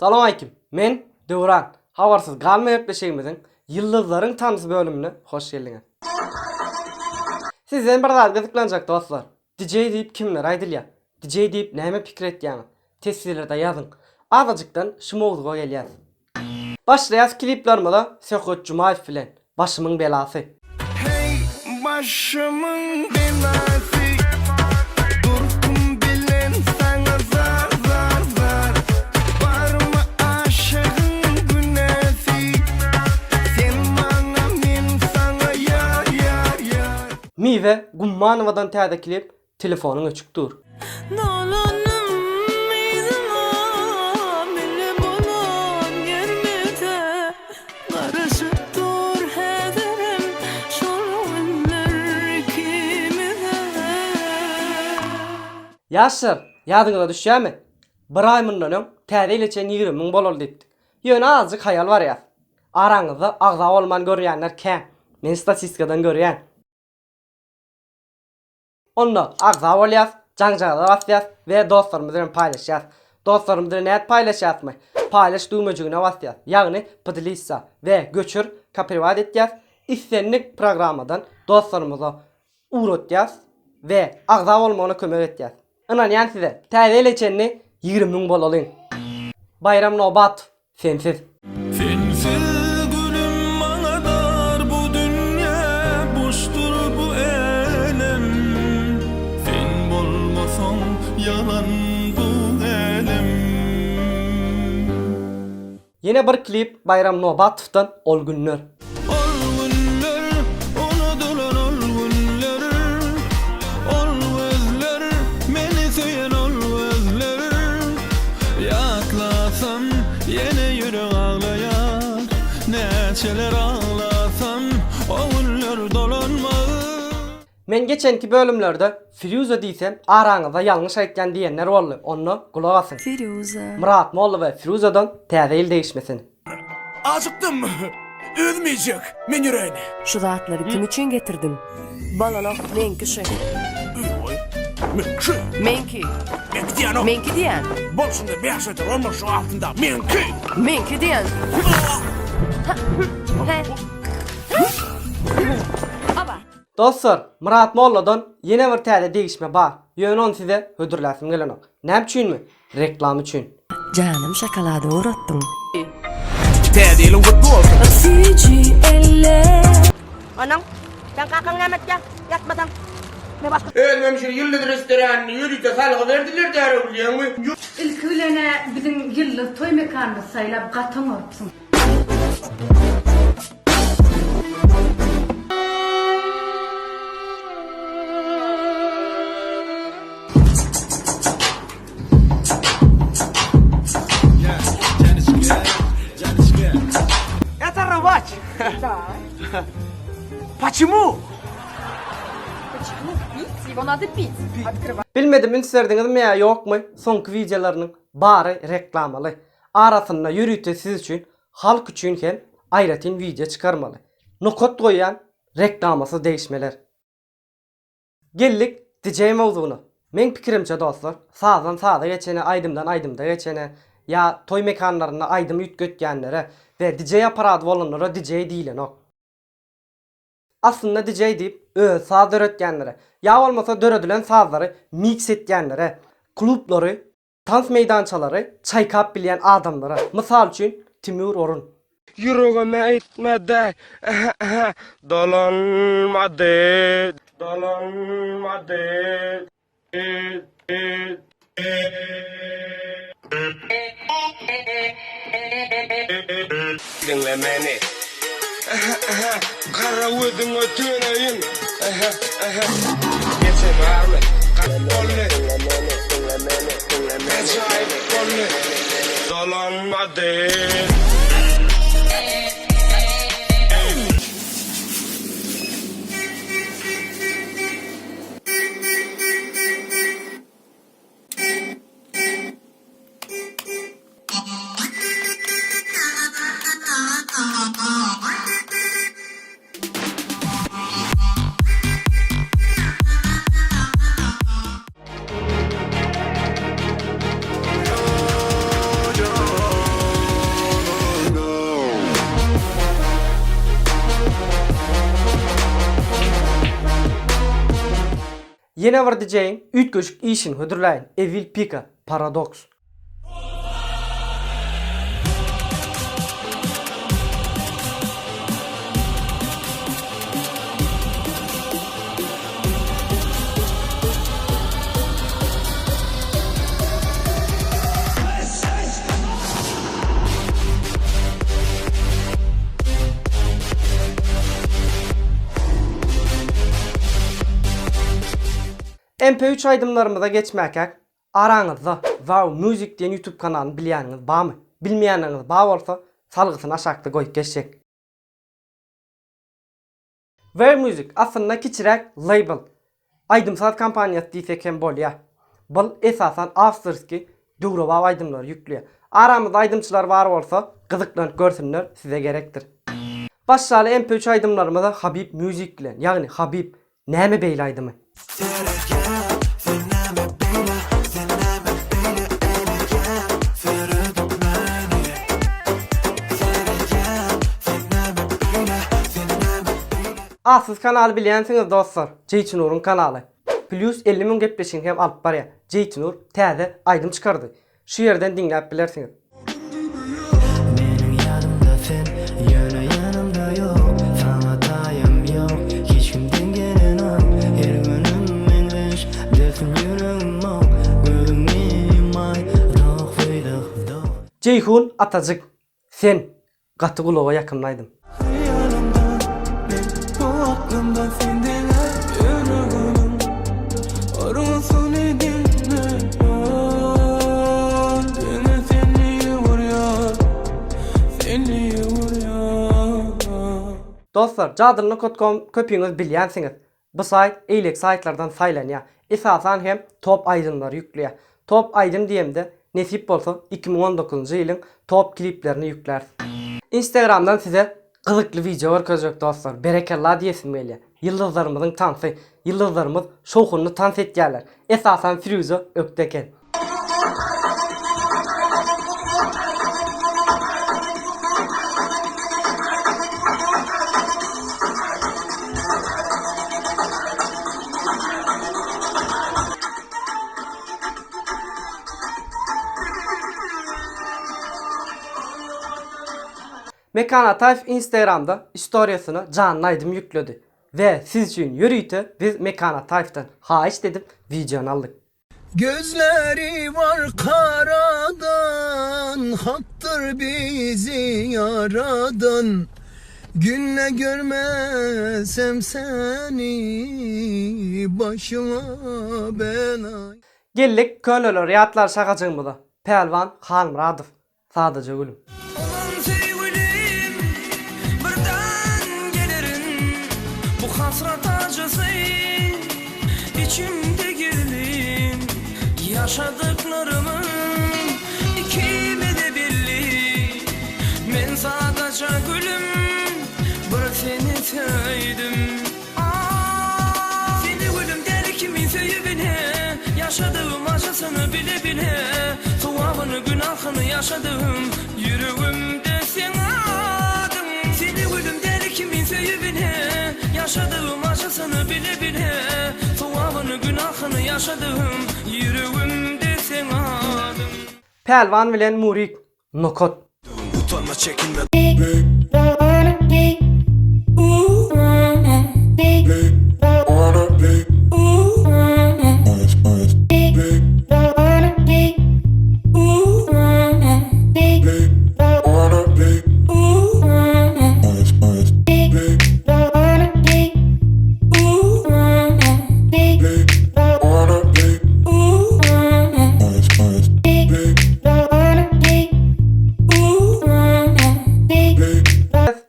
Salam aleyküm. Men Döwran. Habarsız galmaýap beşeýimizin Ýyldızlaryň tanysy bölümine hoş geldiňiz. Sizden bir zat gyzyklanjak dostlar. DJ diýip kimler aýdylýar? DJ diýip näme pikir etýäňiz? Testlerde ýazyň. Azajykdan şu mowzuga gelýär. Başlaýas kliplermede Söhret Jumaýew bilen Başymyň belasy. Hey başımın belası, durkum bilen sana zar zar zar. Var mı aşığın günesi, sen bana men sana yar yar yar. Miwe Gummanowadan täze klip telefonuň öçükdir. Yaşar, ýadyňyza düşýärmi? Bir aý mundan öň täze ileçen 20 000 bolar diýipdi. Ýöne azjyk hayal bar ýa. Araňyzda agza bolman görýänler käm. Men statistikadan görýän. Onda agza bolýas, jaňjaga basýas we dostlarymyz bilen paýlaşýas. Dostlarymyz bilen näet paýlaşýasmy? Paýlaş düýmejigine basýas. Ýagny podlisa we göçür kaprivat etýäs. Islenlik programmadan dostlarymyza uğratýas we agza bolmagyna kömek etýäs. Anan ýan size täze ileçenni 20 000 bolalyň. Bayram Nobat sensiz. Sensiz gülüm bana dar, bu dünya boştur bu elem. Sen bolmasan yalan bu elem. Yine bir klip Bayram Nobatov'dan Ol Günler. Ol günler, unutulan ol günler. Ol gözler, meni söyen ol gözler. Yaklasam yine yürek ağlayar. Neçeler ağlasam o günler dolanmaz. Men geçenki bölümlerde Firuza diýsem araňyza ýalňyş aýtgan diýenler boldy. Onu kulak asyn. Firuza. Murat Molla we Firuza'dan täze il değişmesin. Acıktım. Ölmeyecek men yüreğine. Şu zatları kim için getirdin? Balala menki şey. Menki. Menki. Menki diyen o. Menki diyen. Bolşunda beşedir olma şu altında. Menki. Menki diyen. He. Aba. Dostlar, Murat Molla'dan yine bir täze değişme bar. Ýöne onu size hödürläsim gelenok. Näme üçinmi? Reklam üçün. Canım şokolada uğrattın. Täzeýilim gutlu olsun. Sici elle. Anam, sen kalkan Mehmet ya, yatmadan. Ne başka? Ölmem şu yıllık restoranını yürüyte salgı verdiler de ara biliyor musun? İlk öylene bizim yıllık toy mekanını sayılap katın olsun. Это рвач. Да. Почему? Почему пить? Его надо пить. Открывай. Bilmedim inserdiňizmi ýa ýokmy? Soňky wideolarynyň bary reklamaly. Arasynda ýürüýte siz üçin, halk üçin hem aýratyn video çykarmaly. Nokot goýan reklamasy değişmeler. Geldik DJ mowzugyna. Men pikirimçe dostlar, sazdan saza geçene, aýdymdan aýdymda geçene, ýa toy mekanlaryna aýdym ýetgetýänlere we DJ aparat bolanlara DJ diýilenok. Aslında DJ diýip saz döretýänlere, ýa bolmasa döredilen sazlary mix etýänlere, klublary, tans meýdançalary çaýkap bilýän adamlara, mysal üçin Timur Orun. Yüreğime etmedi, dolanmadı, dolanmadı. Dinle beni. Kara vurdun ötüneyin. Geçen ağırlı. Kolle. Acayip kolle. Dolanmadı. Yine var diyeceğin ütköşük işin hödürleyin Evil Pika Paradox. MP3 aydımlarımıza geçmekek aranızda Wow Music diyen YouTube kanalını bilýäniniz barmy? Bilmeýäniniz bar bolsa salgysyny aşakda goýup geçecek. Wow Music aslında kiçirek label. Aydımsal kampanyası diýsek hem bolýar. Bul esasan afterski dugro aydımlar ýükleýär. Aramyzda aydımçylar bar bolsa gyzyklanıp görsünler size gerektir. Başlaly MP3 aydımlarymyza Habib Music bilen, ýagny Habib näme beýle aydymy? Asız kanalı bilýänsiňiz dostlar, Jeytinur'un kanaly. Plus 50 000 gepleşiň hem alyp barýar. Jeytinur täze aydym çykardy. Şu ýerden dinläp bilersiňiz. Benim yanımda sen, yöne yanımda yok. Sana tayım yok, hiç kimden gelen o. Her günüm mengeş, dersim yüreğim o. Görünmeyim ay, roh feydak do. Ceyhun Atacık, sen gaty gulaga ýakynlaýdym. Bu aklımda sendeler yüreğim Arasın edinler Beni seni vuruyor Seni vuruyor Dostlar, jadyrlyk.com köpüňiz bilýänsiňiz. Bu sayt eýlek saytlardan saýlanýar. Esasan hem top aydymlar ýükleýär. Top aydym diýemde nesip bolsa 2019-njy ýylyň top kliplerini ýükler. Instagramdan size gyzykly videolar köjek dostlar. Berekellah diýesim gelýär. Ýyldızlarymyzyň tansy, ýyldızlarymyz şowhuny tans etýärler. Esasan Firuza Ökteken. Mekan Atayf Instagram'da storyasını canlı aydym yükledi. Ve siz için yürüytü biz Mekan Atayf'tan haýyş dedim videonu aldık. Gözleri var karadan Hattır bizi yaradan Günle görmesem seni Başıma bela Geldik köylüler yatlar şakacığımıza. Pelvan Halmuradov. Sadece gülüm. Olan sevgilim birden gelirin Bu hasret acısı içimde gerilim Yaşadıklarımın ikime de belli Men sadece gülüm bir seni sevdim Seni gülüm der kimin sevibine Yaşadığım acısını bile bile Tuğamını günahını yaşadım Yüreğimde sen adın Seni gülüm der kimin sevibine Yaşadığım acısını bile bile Tuğamını günahını yaşadım Yüreğimde sen adın Pelvan bilen Murik Nokot. Utanma çekinme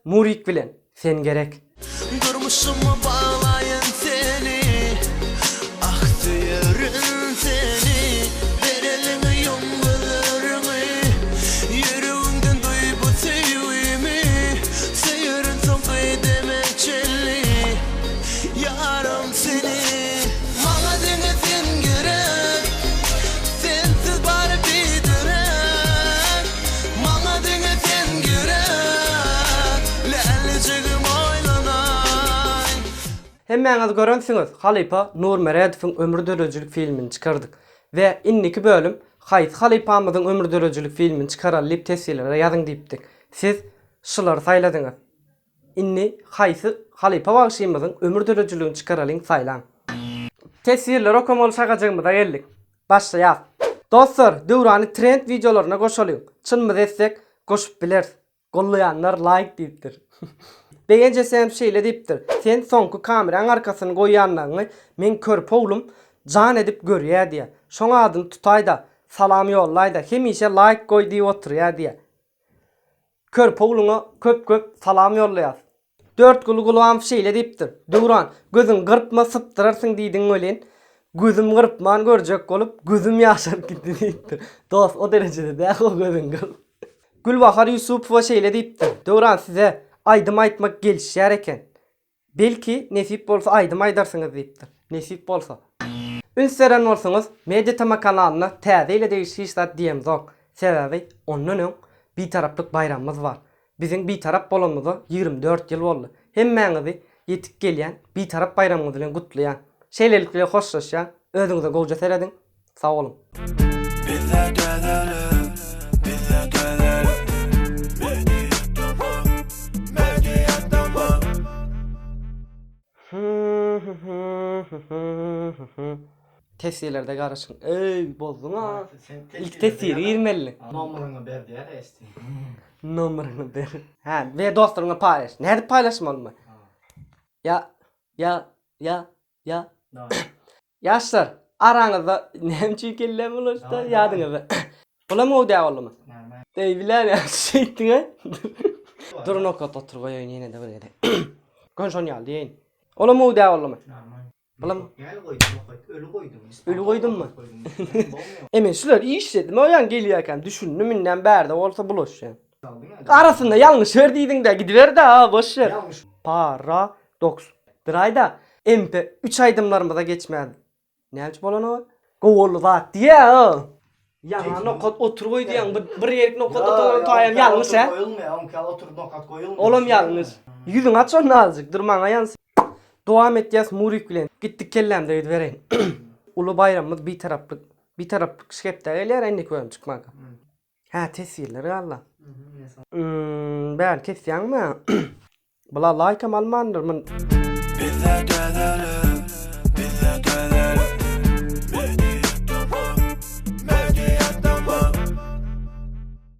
Murik bilen sen gerek. Durmuşuma bağlayın seni Aktırın seni Ver elini yomgullarını Yüreğimden duy bu sevimi Seyirin tonku demek çelli Yarım seni Bana denizin gerek Sensiz bari bir direk Bana denizin gerek Leleciğim Hemmeňiz görensiňiz, Halypa Nurmeredowň ömür dörejülük filmini çıkardık. Ve inniki bölüm Haýsy Halypamyzyň ömür dörejülük filmini çıkaralyp tesirlere ýazyň diýipdik. Siz şulary saýladyňyz. Inni Haýsy Halypa bagşymyzyň ömür dörejülügini çıkaralyň saýlaň. Tesirler okumaly şagajygymyza geldik. Başlaýar. Dostlar, döwrany trend videolaryna goşalyň. Çynmy desek, goşup biler. Gollayanlar like diýipdir. Begençe sen şeýle diýipdir. Sen soňky kameraň arkasyny goýýanlaryňy men körp oglum jan edip görýär diýe. Şoňa adyny tutaýda, salam ýollaýda, hemişe like goý diýip oturýar diýe. Körp ogluňa köp salam ýollaýar. 4 gulgulam şeýle diýipdir. Döwran, gözüň gyrpma sypdyrarsyň diýdiň ölen, gözüm gyrpman görjek bolup, gözüm ýaşaryp gitdi diýipdir. Dost, o derejede däl o gözüň gyrp. Gülbahar Yusupowa şeýle diýipdir. Döwran size aýdym aýtmak gelişýär eken. Belki nesip bolsa aýdym aýdarsyňyz diýipdir. Nesip bolsa. Ünseren bolsaňyz Media Tama kanalyna täze ile degişýär diýemzok. Sebebi onuň bir taraplyk bayramymyz bar. Biziň bir tarap bolanmyza 24 ýyl boldy. Hemmeňizi ýetip gelýän bir tarap bayramymyz bilen gutlaýan. Şeýlelikle hoşlaşýan, özüňize gowja serediň. Sag bolun. Tesirlerde garaşın. Ey bozdun ha. İlk tesiri girmeli. Nomeryny berdi ya esti. Nomeryny ber. Ha, ve dostlaryňa paýlaş. Näde paýlaşmalymy? Ya. Yaşlar, araňyzda nämçe kelläm bolaşda ýadyňyza. Bulam o diýä bolmy? Ey bilen ya şeýtdiň ha. Dur nokat otur goýaň ýene de beredi. Konşon ýaldy ýen. Olam o diýä bolmy? Bulam Gel koydum, ölü koydum. ölü goýdum mu? Emen şular işledim. Oýan gelýärken düşündüm minden bärde bolsa bulaşýan. Arasynda ýalňyş ber diýdiň-de gidiver da, boş ver. Paradoks. Bir aýda MP 3 aýdymlarymyza geçmädi. Näçe bolan o? Gowurly zat diýä. Ýa nokat otur goýdýan bir ýerik nokat otaýan ýalňyş ha. Koyulmuyor, otur nokat koyulmuyor. Olam ýalňyş. Ýüzüň aç onu azıcık durmaňa ýansy. Dowam etýäs murik bilen. Gitdik kellämde öýüp bereň. Uly bayramymyz bir taraplyk şekipde gelýär indi köýüm çykmak. Ha, tesirleri Allah. Ben kesýäňmi? Bula like almandyr men.